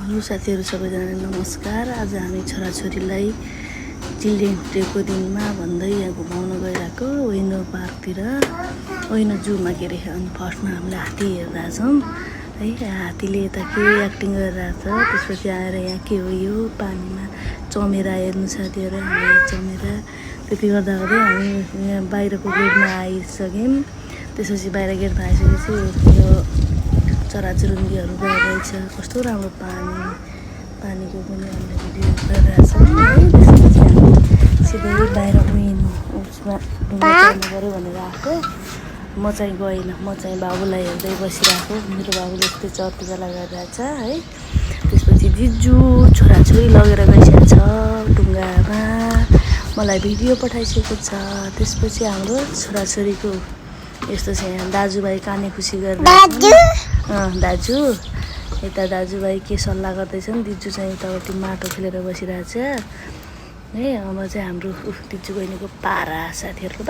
Hello साथीहरू सबैजना नमस्कार। आज हामी छोराछोरीलाई चिल्ड्रेन डेको दिनमा भन्दै यहाँ घुमाउन गइरहेको ओइनो पार्कतिर, ओइनो जूमा के अरे। अनि फर्स्टमा हामीले हात्ती हेर्दा छौँ है। हात्तीले यता के एक्टिङ गरिरहेको छ, त्यसपछि आएर यहाँ के हो यो पानीमा चमेरा हेर्नु साथीहरू। हामी चमेरा त्यति गर्दा गर्दै हामी यहाँ बाहिरको गेटमा आइसक्यौँ। त्यसपछि बाहिर गेटमा आइसकेपछि यो चराचुरुङ्गीहरू गइरहेछ। कस्तो राम्रो पानीको पनि हामीले भिडियो गरिरहेछौँ है। त्यसपछि हामी सिधै बाहिर गएन, उसमा ढुङ्गा चढ्नु पऱ्यो भनेर आएको। म चाहिँ गएन, म चाहिँ बाबुलाई हेर्दै बसिरहेको। मेरो बाबुले यस्तै चर्तीकला गरिरहेछ है। त्यसपछि जिजु छोराछोरी लगेर गइसकेको छ ढुङ्गामा, मलाई भिडियो पठाइसकेको छ। त्यसपछि हाम्रो छोराछोरीको यस्तो छ। यहाँ दाजुभाइ काने खुसी गरेर दाजु यता दाजुभाइ के सल्लाह गर्दैछन्। दिजु चाहिँ यतापट्टि माटो खेलेर बसिरहेछ है। अब चाहिँ हाम्रो दिजु बहिनीको पारा साथीहरूको